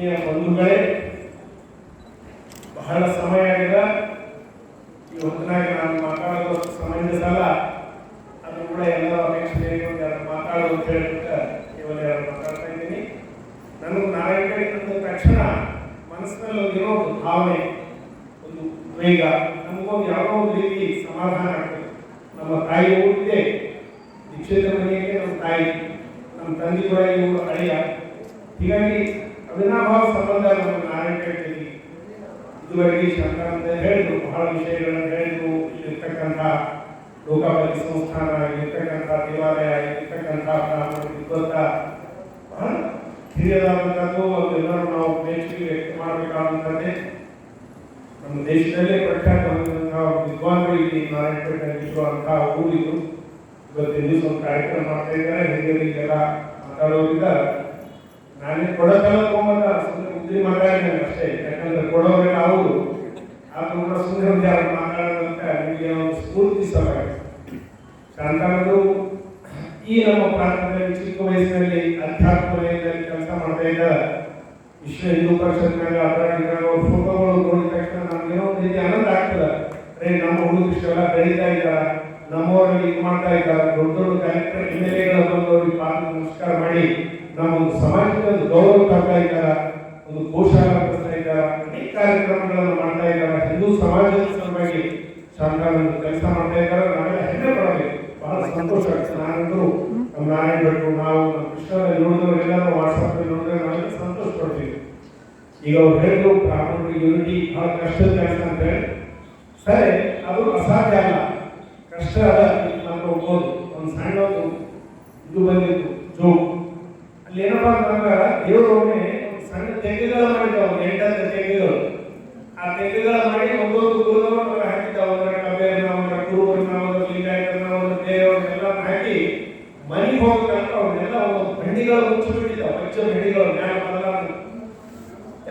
ಆತ್ಮೀಯ ಬಂಧುಗಳೇ, ಬಹಳ ಸಮಯ ಆಗಿದೆ. ಈ ಹೊತ್ತಿನಾಗಿ ನಾನು ಮಾತಾಡೋದು ಸಮಂಜಸಲ್ಲ. ಅದು ಕೂಡ ಎಲ್ಲರ ಅಪೇಕ್ಷೆ ಮಾತಾಡೋದು ಅಂತ ಹೇಳ್ಬಿಟ್ಟು ಕೇವಲ ಮಾತಾಡ್ತಾ ಇದ್ದೀನಿ. ನನಗೆ ನಾರಾಯಣ ಅಂದ ತಕ್ಷಣ ಮನಸ್ಸಿನಲ್ಲಿ ಒಂದು ಏನೋ ಒಂದು ಭಾವನೆ, ಒಂದು ವೇಗ, ನಮಗೊಂದು ಯಾವುದೋ ಒಂದು ರೀತಿ ಸಮಾಧಾನ ಆಗ್ತದೆ. ನಮ್ಮ ತಾಯಿ ಊರಿದೆ, ದೀಕ್ಷಿತ ಮನೆಯಕ್ಕೆ ನಮ್ಮ ತಾಯಿ, ನಮ್ಮ ತಂದೆ ಕೂಡ ಇವರು ಅಳಿಯ. ಹೀಗಾಗಿ ಅವಿನಾಭಾವ ಸಂಬಂಧ ನಮ್ಮ ನಾರಾಯಣ ಜೊತೆಗೆ ಇದುವರೆಗೆ ಶಂಕರಂತ ಹೇಳಿದ್ರು, ಬಹಳ ವಿಷಯಗಳನ್ನು ಹೇಳಿದ್ರು. ಇಲ್ಲಿರ್ತಕ್ಕಂಥ ಲೋಕಾಪತಿ ಸಂಸ್ಥಾನ, ಇಲ್ಲಿರ್ತಕ್ಕಂಥ ದೇವಾಲಯ, ಇಲ್ಲಿರ್ತಕ್ಕಂಥ ಬ್ರಾಹ್ಮಣ ವಿದ್ವತ್ತ ಬಹಳ ಹಿರಿಯದಾದಂಥದ್ದು. ಅದೆಲ್ಲರೂ ನಾವು ಮೆಚ್ಚುಗೆ ವ್ಯಕ್ತ ಮಾಡಬೇಕಾದಂಥದ್ದೇ. ನಮ್ಮ ದೇಶದಲ್ಲೇ ಪ್ರಖ್ಯಾತವಾದಂತಹ ವಿದ್ವಾಂಸರು ಇಲ್ಲಿ ನಾರಾಯಣಪೇಟೆಯಲ್ಲಿರುವಂತಹ ಊರಿದು. ಇವತ್ತಿನ ದಿವಸ ಒಂದು ಕಾರ್ಯಕ್ರಮ ಮಾಡ್ತಾ ಇದ್ದಾರೆ. ಹಿರಿಯರಿಗೆಲ್ಲ ಮಾತಾಡೋದ್ರಿಂದ ನಾನೇ ಕೊಡೋದೆಲ್ಲ ತೊಗೊಂಬಂದ ಸುಮ್ಮನೆ ಉದ್ರಿ ಮಾತಾಡಿದ್ದೇನೆ ಅಷ್ಟೇ. ಯಾಕಂದ್ರೆ ಕೊಡೋರೆಲ್ಲ ಅವರು ಆದ್ರೂ ಕೂಡ ಸುಮ್ಮನೆ ಒಂದು ಯಾರು ಮಾತಾಡೋದಂತ ನಿಮಗೆ ಒಂದು ಸ್ಫೂರ್ತಿ ಸಲುವಾಗಿ. ಶಾಂತಾನಂದರು ಈ ನಮ್ಮ ಪ್ರಾಂತದಲ್ಲಿ ಚಿಕ್ಕ ವಯಸ್ಸಿನಲ್ಲಿ ಅಧ್ಯಾತ್ಮ ವಲಯದಲ್ಲಿ ಕೆಲಸ ಮಾಡ್ತಾ ಇದ್ದಾರೆ. ವಿಶ್ವ ಹಿಂದೂ ಪರಿಷತ್ನಾಗ ಅದರ ಫೋಟೋಗಳು ನೋಡಿದ ತಕ್ಷಣ ನಮ್ಗೇನೋ ಒಂದು ರೀತಿ ಆನಂದ ಆಗ್ತದೆ. ನಮ್ಮ ಹುಡುಗರು ಇಷ್ಟೆಲ್ಲ ಬೆಳೀತಾ ಇದ್ದಾರೆ, ನಮ್ಮವರಲ್ಲಿ ಇದು ಮಾಡ್ತಾ ಇದ್ದಾರೆ. ದೊಡ್ಡ ದೊಡ್ಡ ಕಲೆಕ್ಟರ್ MLA ಬಂದವರಿಗೆ ಪಾದ ನಮಸ್ಕಾರ ಮಾಡಿ ನಮ್ಮ ಒಂದು ಸಮಾಜಕ್ಕೆ ಒಂದು ಗೌರವ ತರ್ತಾ ಇದ್ದಾರೆ, ಒಂದು ಗೋಶಾಲ ನಡೆಸ್ತಾ ಇದ್ದಾರೆ, ಅನೇಕ ಕಾರ್ಯಕ್ರಮಗಳನ್ನು ಮಾಡ್ತಾ ಇದ್ದಾರೆ. ಹಿಂದೂ ಸಮಾಜದ ಸಲುವಾಗಿ ಶಾಂತಾನಂದ ಕೆಲಸ ಮಾಡ್ತಾ ಇದ್ದಾರೆ. ನಾವೆಲ್ಲ ಹೆಮ್ಮೆ ಪಡಬೇಕು, ಬಹಳ ಸಂತೋಷ ಆಗ್ತದೆ. ನಾನಂತರೂ ನಮ್ಮ ನಾರಾಯಣ ಭಟ್ರು, ನಾವು ನಮ್ಮ ಕೃಷ್ಣದಲ್ಲಿ ನೋಡಿದವರೆಲ್ಲರೂ ವಾಟ್ಸಪ್ಪಲ್ಲಿ ನೋಡಿದ್ರೆ ನಾವೆಲ್ಲ ಸಂತೋಷ ಪಡ್ತೀವಿ. ಈಗ ಅವ್ರು ಹೇಳಿದ್ರು ಬ್ರಾಹ್ಮಣರು ಯೂನಿಟಿ ಬಹಳ ಕಷ್ಟದ ಕೆಲಸ ಅಂತ ಹೇಳಿ. ಸರಿ, ಅದು ಅಸಾಧ್ಯ ಅಲ್ಲ, ಕಷ್ಟ ಅದ. ನಾವು ಹೋಗ್ಬೋದು. ಒಂದು ಸಣ್ಣ ಒಂದು ಇದು ಬಂದಿತ್ತು ಜೋಕ್. ಅಲ್ಲಿ ಏನಪ್ಪ ಅಂತಂದ್ರೆ ದೇವರೊಮ್ಮೆ ಒಂದು ಸಣ್ಣ ತೆಗ್ಗೆಗಳ ಮಾಡಿದ್ದವು, 8 ತೆಗ್ಗೆಗಳು. ಆ ತೆಗ್ಗೆಗಳ ಮಾಡಿ ಒಂದೊಂದು ಗುರುದವರು ಹಾಕಿದ್ದಾವೆ. ಅದರ ಕಬ್ಬೇರನ್ನ, ಅವರ ಕುರುಬರನ್ನ, ಅವರ ಲಿಂಗಾಯತರನ್ನ, ಅವರ ದೇವರನ್ನೆಲ್ಲ ಹಾಕಿ ಮನೆಗೆ ಹೋಗ್ಬೇಕಂತ ಅವ್ರನ್ನೆಲ್ಲ ಒಂದು ಬಂಡಿಗಳು ಮುಚ್ಚಿಬಿಟ್ಟಿದ್ದಾವೆ. ಪಂಚ ಬಂಡಿಗಳು ಜ್ಞಾನ ಬದಲಾದ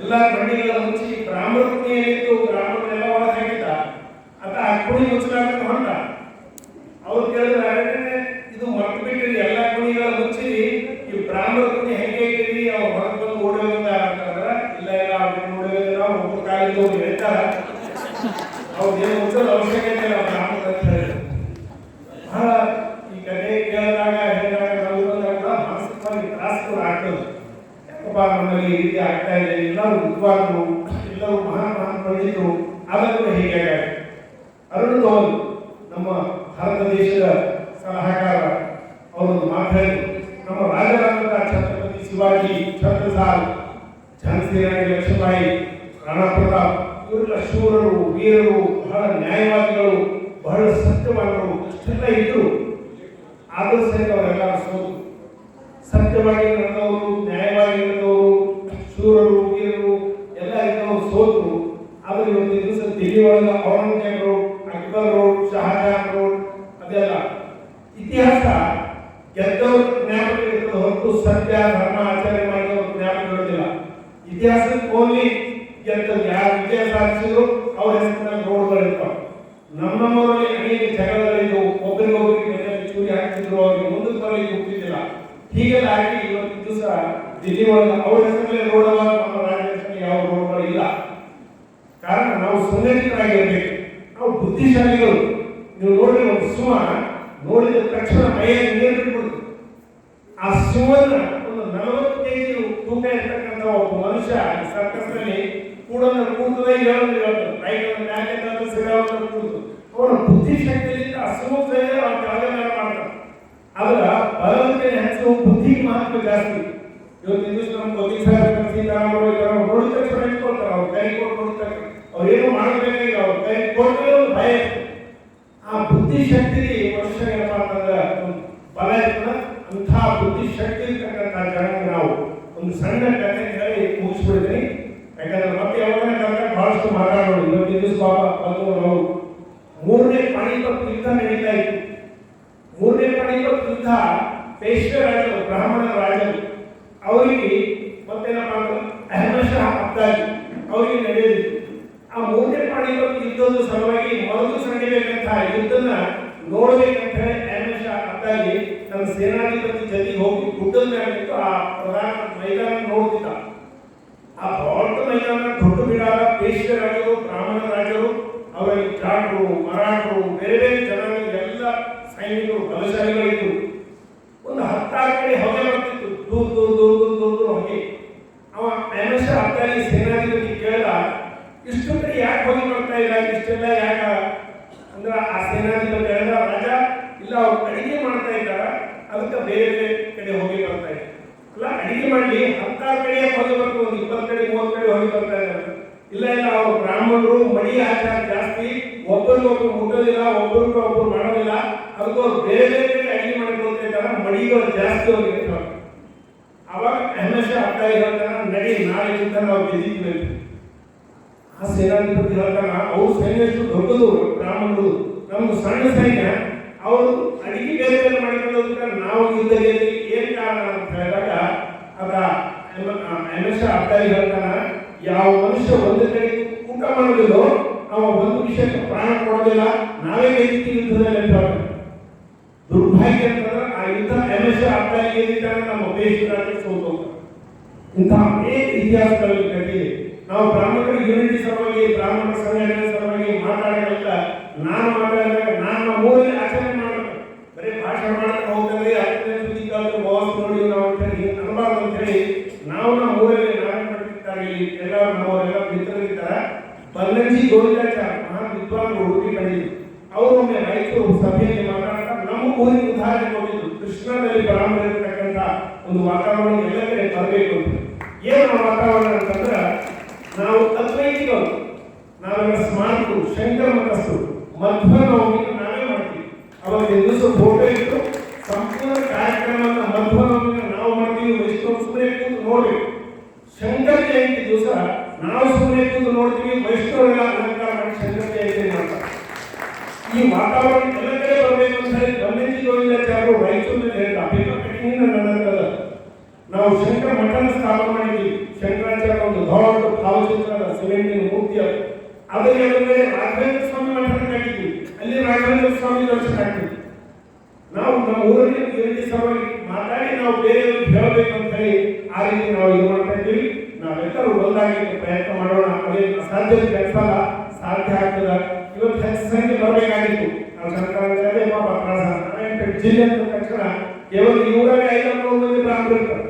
ಎಲ್ಲ ಬಂಡಿಗಳ ಮುಚ್ಚಿ ಬ್ರಾಹ್ಮಣ ಏನಿತ್ತು ಬ್ರಾಹ್ಮಣನೆಲ್ಲ ಒಳಗೆ ಹಾಕಿದ್ದ. ಅದ ಆ ಕುಣಿ ಮುಚ್ಚಲಾಗ್ತದೆ ಹೊಂಟ. ಅವ್ರು ಕೇಳಿದ್ರೆ ಇದು ಮರ್ತು ಬಿಟ್ಟಿರಿ, ಎಲ್ಲ ಕುಣಿಗಳ ಮುಚ್ಚಿರಿ, ಈ ಬ್ರಾಹ್ಮಣ ಕುಣಿ ಹೆಂಗೆ ಇಟ್ಟಿರಿ, ಅವ್ರು ಹೊರಗೆ ಬಂದು ಓಡೋದ ಅಂತಂದ್ರ ಇಲ್ಲ ಇಲ್ಲ ಅವ್ರಿಗೆ ಓಡೋದಿಲ್ಲ, ಒಬ್ಬರು ಕಾಲಿಂದ ಹೋಗಿ ಹೇಳ್ತಾರ. ಅವ್ರಿಗೆ ಮುಚ್ಚೋದು ಅವಶ್ಯಕತೆ ಇಲ್ಲ ಬ್ರಾಹ್ಮಣ ಅಂತ ಹೇಳಿ. ಬಹಳ ಈ ಕಥೆ ಕೇಳಿದಾಗ ಹೇಳಿದಾಗ ನಾವು ಕೂಡ ಮಾನಸಿಕವಾಗಿ ತ್ರಾಸಗಳು ಆಗ್ತದೆ. ಯಾಕಪ್ಪ ನಮ್ಮಲ್ಲಿ ಈ ರೀತಿ ಆಗ್ತಾ ಇದೆ, ಎಲ್ಲರೂ ವಿದ್ವಾಂಸರು, ಎಲ್ಲರೂ ಮಹಾನ್ ಮಹಾನ್ ಪಂಡಿತರು, ಆದರೂ ಹೀಗೆ ಅರುಣ್ ಧೋಲ್ ನಮ್ಮ ಭಾರತ ದೇಶದ ಸಲಹಾಕಾರ ಅವರೊಂದು ಮಾತಾಡಿದ್ರು. ನಮ್ಮ ರಾಜರಾದಂತಹ ಛತ್ರಪತಿ ಶಿವಾಜಿ, ಛತ್ರಸಾಲ್, ಝಾನ್ಸಿ ರಾಣಿ ಲಕ್ಷ್ಮೀಬಾಯಿ, ರಾಣಾ ಪ್ರತಾಪ್ ಇವರೆಲ್ಲ ಶೂರರು, ವೀರರು, ಬಹಳ ನ್ಯಾಯವಾದಿಗಳು, ಬಹಳ ಸತ್ಯವಾದರು. ಅಷ್ಟೆಲ್ಲ ಇದ್ರು. ಆದರೂ ಸಹಿತ ಅವರೆಲ್ಲ ಸೋತು. ಸತ್ಯವಾಗಿ ನಡೆದವರು, ನ್ಯಾಯವಾಗಿ ನಡೆದವರು, ಶೂರರು, ವೀರರು ಎಲ್ಲ ಇದ್ದವರು ಸೋತರು. ಆದರೆ ಇವತ್ತು ದಿವಸ ದಿಲ್ಲಿ ಒಳಗ ಔರಂಗಜೇಬರು, ಅಕ್ಬರು, ಶಹಜಾನರು ಅದೆಲ್ಲ ಇತಿಹಾಸ ಗೆದ್ದವರು ಜ್ಞಾಪಕ ಇರ್ತದೆ ಹೊರತು ಸತ್ಯ ಧರ್ಮ ಆಚರಣೆ ಮಾಡಿದವರು ಜ್ಞಾಪಕ ಇರೋದಿಲ್ಲ. ಇತಿಹಾಸಕ್ಕೆ ಓನ್ಲಿ ಗೆದ್ದದ್ದು ಯಾರು ವಿಜಯ ಸಾಧಿಸಿದ್ರು ಅವ್ರ ಹೆಸರಿನಲ್ಲಿ ರೋಡ್ಗಳು ಇರ್ತಾವೆ. ನಮ್ಮವರಲ್ಲಿ ಅನೇಕ ಜಗಳಗಳಿದ್ದು ಒಬ್ಬರಿಗೊಬ್ಬರಿಗೆ ಚೂರಿ ಹಾಕ್ತಿದ್ರು, ಅವ್ರಿಗೆ ಮುಂದಕ್ಕೆ ಬರಲಿಕ್ಕೆ ಹೋಗ್ತಿದ್ದಿಲ್ಲ. ಹೀಗೆಲ್ಲ ಆಗಿ ಇವತ್ತು ದಿವಸ ದಿಲ್ಲಿ ಒಳಗೆ ಅವ್ರ ಹೆಸರಲ್ಲಿ ರೋಡ್ ಅವ, ನಮ್ಮ ರಾಜ್ಯ ಹೆಸರಲ್ಲಿ ಯಾವ ರೋಡ್ಗಳು ಇಲ್ಲ. ಕಾರಣ ನಾವು ಸುಂದರಿತರಾಗಿರ್ಬೇಕು, ನಾವು ಬುದ್ಧಿಶಾಲಿಗಳು. ನೀವು ನೋಡಿದ್ರೆ ಒಂದು ಸಿಂಹ ನೋಡಿದ ತಕ್ಷಣ ಮೈಯಲ್ಲಿ ನೀರು ಬಿಟ್ಬಿಡ್ತು. ಆ ಸಿಂಹನ ಒಂದು 40 kg ತೂಕ ಇರ್ತಕ್ಕಂಥ ಒಬ್ಬ ಮನುಷ್ಯ ಸರ್ಕಸ್ನಲ್ಲಿ ಕೂತದೆ, ಅವರ ಬುದ್ಧಿಶಕ್ತಿಯಿಂದ ಆ ಸಿಂಹದಲ್ಲಿ ಅವ್ರು ಕೆಳಗಡೆ ಮಾಡ್ತಾರೆ. ಅದರ ಬಲಕ್ಕೆ ಹೆಚ್ಚು, ಬುದ್ಧಿಗೆ ಮಹತ್ವ ಜಾಸ್ತಿ. ಇವತ್ತಿನ ದಿವಸ ನಮ್ಮ ವಕೀಲ್ ಸಾಹೇಬ್ ಸೀತಾರಾಮರಾವ್ ನೋಡಿದ ತಕ್ಷಣ ಇಟ್ಕೊಳ್ತಾರೆ. ಅವ್ರ ಕೈ ಕೊಟ್ಟು ನೋಡ್ತಾರೆ, ಅವ್ರು ಏನು ಮಾಡಬೇಕಾಗಿಲ್ಲ, ಅವ್ರ ಕೈ ಕೊಟ್ಟರೆ ಒಂದು ಭಯ. ಆ ಬುದ್ಧಿಶಕ್ತಿಗೆ ಮನುಷ್ಯ ಏನಪ್ಪ ಅಂತಂದ್ರೆ ಬಲ ಇರ್ತದೆ. ಅಂತಹ ಬುದ್ಧಿಶಕ್ತಿ ಇರ್ತಕ್ಕಂಥ ಜನಕ್ಕೆ ನಾವು ಒಂದು ಸಣ್ಣ ಕಥೆ ಹೇಳಿ ಮುಗಿಸ್ಬಿಡ್ತೀನಿ. ಯಾಕಂದ್ರೆ ಮತ್ತೆ ಯಾವಾಗ ಬಹಳಷ್ಟು ಮಾತಾಡೋದು. ಇವತ್ತಿನ ದಿವಸ ಬಂದು ನಾವು 3ನೇ ಪಾಣಿಪತ್ ಯುದ್ಧ ನಡೀತಾ ಇತ್ತು. 3ನೇ ಪಾಣಿಪತ್ ಯುದ್ಧ ಪೇಶ್ವೆ ರಾಜರು, ಬ್ರಾಹ್ಮಣ ರಾಜರು, ಅವರಿಗೆ ಮತ್ತೇನಪ್ಪ ಅಂದ್ರೆ ಅಹಮದ್ ಶಾ ಅಬ್ದಾಲಿ ಅವರಿಗೆ ನಡೆಯೋದಿತ್ತು. ಆ 3ನೇ ಪಾಣಿಪತ್ ಯುದ್ಧದ ಸಲುವಾಗಿ ಮೊದಲು ನಡೀಬೇಕಂತ ಯುದ್ಧನ ನೋಡ್ಬೇಕಂತ ಹೇಳಿ ಅಹಮದ್ ಶಾ ಅಬ್ದಾಲಿ ನಮ್ಮ ಸೇನಾಧಿಪತಿ ಜೊತೆಗೆ ಹೋಗಿ ಗುಡ್ಡದ ಮೇಲೆ ನಿಂತು ಆ ಪ್ರಧಾನ ಮೈದಾನ ನೋಡ್ತಿದ್ದ. ಆ ಮೈದಾನ ದೊಡ್ಡ ಬಿಡಾದ ಪೇಶ್ವೆ ರಾಜರು, ಬ್ರಾಹ್ಮಣ ರಾಜರು, ಅವರಲ್ಲಿ ಜಾಟರು, ಮರಾಠರು, ಬೇರೆ ಬೇರೆ ಜನಾಂಗದ ಎಲ್ಲ ಸೈನಿಕರು ಬಲಶಾಲಿಗಳಿದ್ರು. ಒಂದು 16 ಕಡೆ ಹೊಗೆ ಬರ್ತಿತ್ತು, ದೂರ ದೂರ ದೂರ ದೂರ ದೂರ ದೂರ ಹೊಗೆ. ಅವ ಅಹಮದ್ ಶಾ ಅಬ್ದಾಲಿ ಸೇನಾಧಿಪತಿ ಕೇಳ್ದ, ಇಷ್ಟು ಕಡೆ ಯಾಕೆ ಹೊಗೆ ಬರ್ತಾ ಇಲ್ಲ, ಇಷ್ಟೆಲ್ಲ ಯಾಕ ಅಂದ್ರೆ ಆ ಸೇನಾಧಿಪತಿ ಹೇಳ್ದ, ರಾಜ ಇಲ್ಲ ಅವ್ರು ಅಡಿಗೆ ಮಾಡ್ತಾ ಇದ್ದಾರ, ಅದಕ್ಕೆ ಬೇರೆ ಬೇರೆ ಕಡೆ ಹೊಗೆ ಬರ್ತಾ ಇದೆ. ಅಲ್ಲ ಅಡಿಗೆ ಮಾಡಲಿ 16 ಕಡೆ ಹೊಗೆ ಬರ್ತದೆ, ಒಂದು 20 ಕಡೆ 30 ಕಡೆ ಹೊಗೆ ಬರ್ತಾ ಇದ್ದಾರೆ. ಇಲ್ಲ ಇಲ್ಲ ಅವ್ರು ಬ್ರಾಹ್ಮಣರು ಮಡಿ ಆಚಾರ ಜಾಸ್ತಿ, ಒಬ್ಬರಿಗೊಬ್ರು ಮುಟ್ಟೋದಿಲ್ಲ, ಒಬ್ಬರಿಗೊಬ್ರು ಮಾಡೋದಿಲ್ಲ, ಅದಕ್ಕೂ ಬೇರೆ ಬೇರೆ ಕಡೆ ಅಡಿಗೆ ಮಾಡ್ಕೊಳ್ತಾ ಇದ್ದಾರೆ, ಮಡಿಗಳು ಜಾಸ್ತಿ ಹೋಗಿರ್ತಾರೆ. ಅವಾಗ ಅಹಮದ್ ಶಾ ಅಬ್ದಾಲಿ ಹೇಳ್ತಾನ, ನಡಿ ನಾಳೆ ಯುದ್ಧ ನಾವು ಗೆದ್ದಿದ್ವಿ. ಆ ಸೇನಾಧಿಪತಿ ಹೇಳ್ತಾನ, ಅವ್ರ ಸೈನ್ಯ ಎಷ್ಟು ದೊಡ್ಡದು, ಬ್ರಾಹ್ಮಣರು ನಮ್ದು ಸಣ್ಣ ಸೈನ್ಯ, ಅವರು ಅಡಿಗೆ ಬೇರೆ ಬೇರೆ ಮಾಡ್ಕೊಳ್ಳೋದಕ್ಕೆ ನಾವು ಯುದ್ಧ ಗೆದ್ದಿ ಏನ್ ಕಾರಣ ಅಂತ ಹೇಳಿದಾಗ ಅದ ಅಹಮದ್ ಶಾ ಅಬ್ದಾಲಿ ಹೇಳ್ತಾನ, ಯಾವ ಮನುಷ್ಯ ಒಂದು ಕಡೆ ಊಟ ಮಾಡೋದಿಲ್ಲೋ ಅವ ಒಂದು ವಿಷಯಕ್ಕೆ ಪ್ರಾಣ ಕೊಡೋದಿಲ್ಲ, ನಾವೇ ಗೆದ್ದಿದ್ದೀವಿ ಯುದ್ಧದಲ್ಲಿ ಅಂತ. ದುರ್ಭಾಗ್ಯ ಅಂತಂದ್ರೆ ಆ ಯುದ್ಧ ಅಹಮದ್ ಶಾ ಅಬ್ದಾಲಿ ಗೆದ್ದಿದ್ದಾನೆ, ನಮ್ಮ ದೇಶದಲ್ಲಿ ಸೋತು. ಇಂತಹ ಅನೇಕ ಇತಿಹಾಸಗಳಲ್ಲಿ ಕಟ್ಟಿದೆ. ನಾವು ಬ್ರಾಹ್ಮಣರ ಯೂನಿಟಿ ಸಲುವಾಗಿ, ಬ್ರಾಹ್ಮಣರ ಸಂಘಟನೆ ಸಲುವಾಗಿ ಮಾತಾಡೋದಿಲ್ಲ. ನಾನು ಮಾತಾಡಿದಾಗ ನಾನು ನಮ್ಮ ಊರಲ್ಲಿ ಆಚರಣೆ ಮಾಡಬೇಕು, ಬರೀ ಭಾಷಣ ಮಾಡಕ್ಕೆ ಹೋಗ್ತಂದ್ರೆ ಅದಕ್ಕೆ ಸುದ್ದಿ ಕಾಲದ ಬಾಸ್ ನೋಡಿ ನಾವು ಅಂತ ಹೇಳಿ ಅನ್ಬಾರ್ದು ಅಂತ ಹೇಳಿ ನಾವು ನಮ್ಮ ಊರಲ್ಲಿ ನಾವೇ ಮಾಡ್ತಿರ್ತಾರೆ. ಎಲ್ಲ ನಮ್ಮವರೆಲ್ಲ ಮಿತ್ರರಿದ್ದಾರೆ. ಬಲ್ಲಂಜಿ ಗೋವಿಂದಾಚಾರ್ಯ ಮಹಾ ವಿದ್ವಾಂಸರು ಹುಡುಗಿ ಬಂದಿದ್ರು. ಅವರು ಒಮ್ಮೆ ರೈತರು ಸಭೆಯಲ್ಲಿ ಮಾತಾಡ್ತಾ ನಮ್ಮ ಊರಿನ ಉದಾಹರಣೆ ಕೊಟ್ಟಿದ್ರು. ಕೃಷ್ಣದಲ್ಲಿ ಬ್ರಾಹ್ಮಣರಿರ್ತಕ್ಕಂಥ ಒಂದು ವಾತಾವರಣ ಎಲ್ಲ ಕಡೆ ಬರಬೇಕು ಅಂತ. ಏನು ವಾತಾವರಣ ಅಂತಂದ್ರೆ, ನಾವು ಅದ್ವೈತಿಗಳು, ನಾವೆಲ್ಲ ಸ್ಮಾರಕರು, ಶಂಕರ ಮತಸ್ಥರು, ಮಧ್ವ ನವಮಿನ ನಾವೇ ಮಾಡ್ತೀವಿ. ಅವಾಗ ದಿವಸ ಫೋಟೋ ಇಟ್ಟು ಸಂಪೂರ್ಣ ಕಾರ್ಯಕ್ರಮವನ್ನು ಮಧ್ವ ನವಮಿನ ನಾವು ಮಾಡ್ತೀವಿ. ವೈಷ್ಣವ ಸುಮ್ಮನೆ ಕೂತು ನೋಡ್ಬೇಕು. ಶಂಕರ ಜಯಂತಿ ದಿವಸ ನಾವು ಸುಮ್ಮನೆ ಕೂತು ನೋಡ್ತೀವಿ, ವೈಷ್ಣವರೆಲ್ಲ ಅಲಂಕಾರ ಮಾಡಿ ಶಂಕರ ಜಯಂತಿ ಮಾಡ್ತಾರೆ. ಈ ವಾತಾವರಣ ಎಲ್ಲ ಕಡೆ ಬರಬೇಕು ಅಂತ ಹೇಳಿ ಬಲ್ಲಂಜಿ ಗೋವಿಂದಾಚಾರ್ಯರು ರಾಯಚೂರಿನಲ್ಲಿ ಹೇಳಿದ ಅಭಿಪ್ರಾಯ ನಡೆದ. ನಾವು ಶಂಕರ ಮಠನ ಸ್ಥಾಪನೆ ಮಾಡಿದ್ವಿ. ಶಂಕರಾಚಾರ್ಯ ಒಂದು ದೊಡ್ಡ ಭಾವಚಿತ್ರದ ಸಿಮೆಂಟಿನ ಮೂರ್ತಿ ಅದರಲ್ಲಿ ಅದರಲ್ಲಿ ರಾಘವೇಂದ್ರ ಸ್ವಾಮಿ ಮಠನ ಕಟ್ಟಿದ್ವಿ. ಅಲ್ಲಿ ರಾಘವೇಂದ್ರ ಸ್ವಾಮಿ ದರ್ಶನ ಆಗ್ತಿದ್ವಿ. ನಾವು ನಮ್ಮ ಊರಲ್ಲಿ ಯೂನಿಟಿ ಸಲುವಾಗಿ ಮಾತಾಡಿ ನಾವು ಬೇರೆಯವ್ರಿಗೆ ಹೇಳಬೇಕು ಅಂತ ಹೇಳಿ ಆ ರೀತಿ ನಾವು ಇದು ಮಾಡ್ತಾ ಇದ್ದೀವಿ. ನಾವೆಲ್ಲರೂ ಒಂದಾಗಲಿಕ್ಕೆ ಪ್ರಯತ್ನ ಮಾಡೋಣ. ಅದೇನು ಅಸಾಧ್ಯ ಕೆಲಸ ಅಲ್ಲ, ಸಾಧ್ಯ ಆಗ್ತದ. ಇವತ್ತು ಹೆಚ್ಚು ಸಂಖ್ಯೆ ಬರಬೇಕಾಗಿತ್ತು. ನಾವು ಸರ್ಕಾರ ಪಾಪ ಜಿಲ್ಲೆ ಅಂದ ತಕ್ಷಣ ಕೇವಲ ಇವರಲ್ಲಿ 500 ಮಂದಿ ಬ್ರಾಹ್ಮಣರು ಇರ್ತಾರೆ.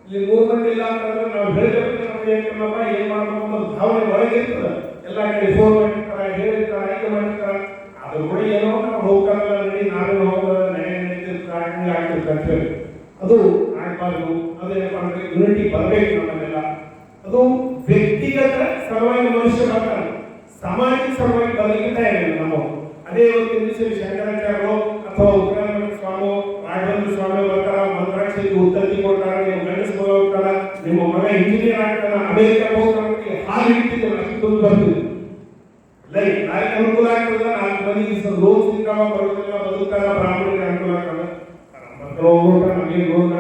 ಇಲ್ಲಿ 100 ಮಂದಿ ಇಲ್ಲ ಅಂತಂದ್ರೆ ನಾವು ಹೇಳಬೇಕು ಏನ್ ಮಾಡಬೇಕು ಅನ್ನೋ ಭಾವನೆ ಒಳಗಿರ್ತದೆ. ಎಲ್ಲ ಕಡೆ ಫೋನ್ ಮಾಡಿರ್ತಾರೆ, ಹೇಳಿರ್ತಾರೆ, ಇದು ಮಾಡಿರ್ತಾರೆ. ಅದು ಕೂಡ ಏನೋ ನಾವು ಹೋಗ್ತಾರಲ್ಲ, ನಡಿ ನಾವೇ ಹೋಗೋದು ನಡೀತಿರ್ತಾರೆ ಆಗ್ತಿರ್ತಾರೆ ಅಂತ ಹೇಳಿ ಅದು ಆಗ್ಬಾರ್ದು. ಅದೇನಪ್ಪ ಅಂದ್ರೆ ಯೂನಿಟಿ ಬರಬೇಕು ನಮ್ಮನ್ನೆಲ್ಲ. ಅದು ವ್ಯಕ್ತಿಗತ ಸಲುವಾಗಿ ಮನುಷ್ಯ ಬರ್ತಾನೆ, ಸಾಮಾಜಿಕ ಸಲುವಾಗಿ ಬರಲಿಕ್ಕೆ ಇಲ್ಲ ನಾವು. ಅದೇ ಒಂದು ದಿವಸ ಶಂಕರಾಚಾರ್ಯರು ಅಥವಾ ಉತ್ತರಾಖಂಡ ಸ್ವಾಮಿ, ರಾಘವೇಂದ್ರ ಸ್ವಾಮಿ ಬರ್ತಾರ, ಮಂತ್ರಾಕ್ಷರಿಗೆ ಉತ್ತತ್ತಿ ಕೊಡ್ತಾರ, ನೀವು ಗಂಡಸ ಹೋಗ್ತಾರ, ನಿಮ್ಮ ಮಗ ಇಂಜಿನಿಯರ್ ಆಗ್ತಾನ, ಅಮೆರಿಕ ಹೋಗ್ತಾರ, ಹಾಲು ಹಿಡಿತಿದ್ರು, ಅಷ್ಟು ದುಡ್ಡು ಬರ್ತಿದ್ರು. ಲೈಕ್ ನಾಳೆ ಅನುಕೂಲ ಆಗ್ತದ, 4 ಮಂದಿಗೆ ಲೋನ್ ಸಿಕ್ಕಾವ ಬರೋದಿಲ್ಲ, ಬದುಕ್ತಾರ, ಬ್ರಾಹ್ಮಣರಿಗೆ ಅನುಕೂಲ ಆಗ್ತದ. ಮಕ್ಕಳು ಹೋಗ್ಬಿಟ್ಟ ನಮಗೆ ಲೋನ್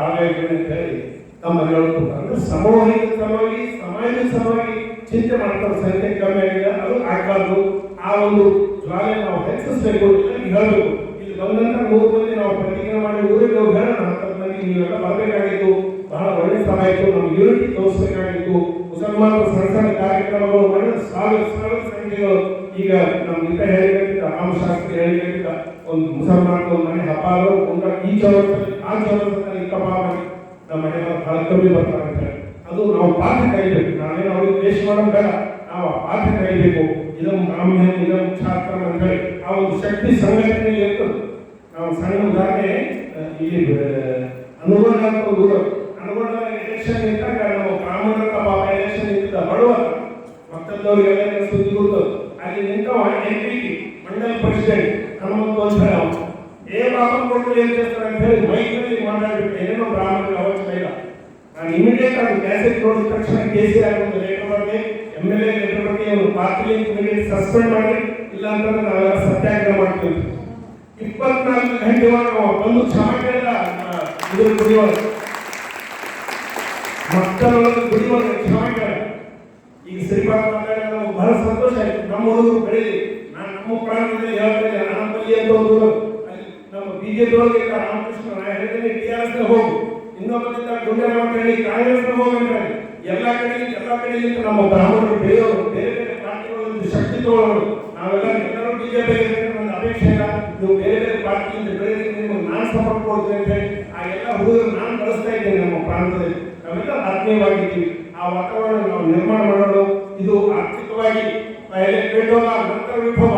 ಹಾಗಾಗಿ ಅಂತ ಹೇಳಿ ನಮ್ಮಲ್ಲಿ ಹೇಳ್ತಾರೆ. ಅಂದ್ರೆ ಸಾಮೂಹಿಕ ಸಲುವಾಗಿ, ಸಮಾಜದ ಸಲುವಾಗಿ ಚಿಂತೆ ಮಾಡ್ತಾರೆ. ಸಂಖ್ಯೆ ಕಮ್ಮಿ ಆಗಿದೆ, ಅದು ಆಗ್ಬಾರ್ದು. ಆ ಒಂದು ಜ್ವಾಲೆ ನಾವು ಹೆಚ್ಚಿಸಬೇಕು ಹೇಳಬೇಕು. ಇಲ್ಲಿ ಬಂದಂತ 100 ಮಂದಿ ನಾವು ಪ್ರತಿಜ್ಞೆ ಮಾಡಿ ಊರಿಗೆ ಹೋಗಿ ಹೇಳೋಣ, 10 ಮಂದಿ ನೀವೆಲ್ಲ ಬರಬೇಕಾಗಿತ್ತು, ಬಹಳ ಒಳ್ಳೆ ಸಮಯ ಇತ್ತು, ನಮ್ಗೆ ಯೂನಿಟಿ ತೋರಿಸಬೇಕಾಗಿತ್ತು. ಮುಸಲ್ಮಾನರ ಸಣ್ಣ ಸಣ್ಣ ಕಾರ್ಯಕ್ರಮಗಳು ಮಾಡಿದ 1000 ಸಂಖ್ಯೆಗಳು. ಈಗ ನಮ್ಮ ಇಂತ ಹೇಳಿಬೇಕಿದ್ದ ರಾಮಶಾಸ್ತ್ರಿ ಹೇಳಿಬೇಕಿದ್ದ ಒಂದು ಮುಸಲ್ಮಾನ ಒಂದು ಮನೆ ಹಬ್ಬ ಈ ಚೌರಸಲ್ಲಿ ಆ ಚೌರಸಲ್ಲಿ ಕಬಾ ಮಾಡಿ ನಮ್ಮ ಮನೆ ಬಹಳ ಕಮ್ಮಿ ಬರ್ತಾರೆ ಅಂತ ಹೇಳಿ ಅದು ನಾವು ಪಾಠ ಕಲಿಬೇಕು. ನಾವೇನು ಅವ್ರಿಗೆ ದ್ವೇಷ ಮಾಡೋದು ಬೇಡ, ನಾವು ಆ ಪಾಠ ಕಲಿಬೇಕು. ಇದನ್ನು ಬ್ರಾಹ್ಮಣ, ಇದನ್ನು ಛಾತ್ರ ಅಂತ ಹೇಳಿ ಆ ಒಂದು ಶಕ್ತಿ ಸಂಘಟನೆಯಲ್ಲಿ ಇರ್ತದೆ. ನಾವು ಸಣ್ಣ ಉದಾಹರಣೆ ಇಲ್ಲಿ ಅನುಗೊಂಡ ಅನುಗೊಂಡ ಎಲೆಕ್ಷನ್ ಇದ್ದಾಗ ನಾವು ಬ್ರಾಹ್ಮಣರ ಪಾಪ ಎಲೆಕ್ಷನ್ ಇದ್ದ ಬಡವ ಮಕ್ಕಳದವ್ರಿಗೆಲ್ಲ ಸುದ್ದಿ ಕೊಡ್ತದೆ. ಅಲ್ಲಿ ನಿಂತವ MP ಮಂಡಲ್ ಪ್ರೆಸಿಡೆಂಟ್ ಹನುಮಂತ ಬಾಬಾ ಕೊಟ್ಟು ಏನ್ చేస్తారు ಅಂತ ಹೇಳಿ ಮೈಕ್ನಲ್ಲಿ ಮಾತಾಡ್ಬಿಟ್ಟು ಏನೇನೋ ಬ್ರಾಹ್ಮಣರಿಗೆ ಅವಶ್ಯಕ ಇಲ್ಲ. ನಾನು ಇಮಿಡಿಯೇಟ್ ಅದು ಕ್ಯಾಸೆಟ್ ನೋಡಿದ ತಕ್ಷಣ KCR ಒಂದು ಲೆಟರ್ ಮಾಡಿ, MLA ಲೆಟರ್ ಮಾಡಿ, ಅವರು ಪಾರ್ಟಿ ಇಮಿಡಿಯೇಟ್ ಸಸ್ಪೆಂಡ್ ಮಾಡಿ, ಇಲ್ಲ ಅಂತಂದ್ರೆ ನಾವೆಲ್ಲ ಸತ್ಯಾಗ್ರಹ ಮಾಡ್ತೀವಿ. 24 ಗಂಟೆ ನಾವು ಬಂದು ಕ್ಷಮೆ ಕೇಳಿದ ಇದ್ರ ಗುಡಿಯೊಳಗೆ ಮಕ್ಕಳೊಳಗೆ ಗುಡಿಯೊಳಗೆ ಕ್ಷಮೆ ಕೇಳ. ಈಗ ಶ್ರೀಪಾದ ಮಾತಾಡಿದ ನಮ್ಗೆ ಬಹಳ ಸಂತೋಷ ಆಯ್ತು. ನಮ್ಮ ಹುಡುಗರು ಬೆಳೀಲಿ, ನಾನು ನಮ್ಮ ಪ್ರಾಣದಲ್ಲಿ ಹೇಳ್ತೇನೆ. ಹಣಪಲ್ಲಿ ಅಂತ ಒಂದು ನಮ್ಮ BJP ಒಳಗೆ ರಾಮಕೃಷ್ಣ, ನಾ ಹೇಳಿದ್ದೇನೆ TRS ಹೋಗು, ಇನ್ನೊಬ್ಬರಿಂದ ಗುಂಡರ ಅಂತ ಹೇಳಿ ಕಾಂಗ್ರೆಸ್ ಹೋಗಂತಾರೆ. ಎಲ್ಲ ಕಡೆಯಿಂದ ನಮ್ಮ ಬ್ರಾಹ್ಮಣರು ಬೇರೆಯವರು ಬೇರೆ ಬೇರೆ ಪಾರ್ಟಿಗಳಿಂದ ಶಕ್ತಿ ತಗೊಳ್ಳೋರು ಎಲ್ಲರೂ ಬಿಜೆಪಿ ನನ್ನ ಅಪೇಕ್ಷೆ ಇಲ್ಲ. ನೀವು ಬೇರೆ ಬೇರೆ ಪಾರ್ಟಿಯಿಂದ ಬೇರೆ ನಿಮಗೆ ನಾನು ಸಪೋರ್ಟ್ ಕೊಡ್ತೀನಿ ಅಂತ ಹೇಳಿ ಆ ಎಲ್ಲ ಹುಡುಗರು ನಾನು ಕಳಿಸ್ತಾ ಇದ್ದೇನೆ. ನಮ್ಮ ಪ್ರಾಂತದಲ್ಲಿ ನಾವೆಲ್ಲ ಆತ್ಮೀಯವಾಗಿದ್ದೀವಿ. ಆ ವಾತಾವರಣ ನಾವು ನಿರ್ಮಾಣ ಮಾಡೋದು. ಇದು ಆರ್ಥಿಕವಾಗಿ ಪೇಟೋಲ ನಂತರ ವಿಭವ,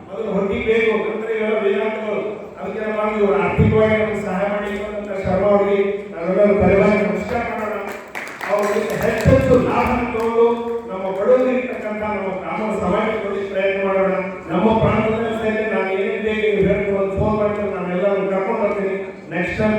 ಮೊದಲು ಹೊಟ್ಟಿಗೆ ಬೇಕು, ನಂತರ ಇವೆಲ್ಲ ವೇದಾಂತಗಳು. ಅದಕ್ಕೆ ನಾವು ಇವರು ಆರ್ಥಿಕವಾಗಿ ನಮಗೆ ಸಹಾಯ ಮಾಡಿ ಶರ್ಮಾ ಅವರಿಗೆ ನಾವೆಲ್ಲರೂ ಪರಿವಾರ ನಮಸ್ಕಾರ ಮಾಡೋಣ. ಅವರಿಗೆ ಹೆಚ್ಚೆಚ್ಚು ಲಾಭ ತಗೊಂಡು ನಮ್ಮ ಬಡವರಿರ್ತಕ್ಕಂಥ ನಮ್ಮ ಗ್ರಾಮದ ಸಮಾಜಕ್ಕೆ ಪ್ರಯತ್ನ ಮಾಡೋಣ. ನಮ್ಮ ಪ್ರಾಂತದಲ್ಲಿ ಸಹಿತ ನಾನು ಏನೇನು ಬೇಕು ಹೇಳ್ಕೊಂಡು ಫೋನ್ ಮಾಡ್ಕೊಂಡು ನಾನೆಲ್ಲರೂ ಕರ್ಕೊಂಡು ಬರ್ತೀನಿ. Next time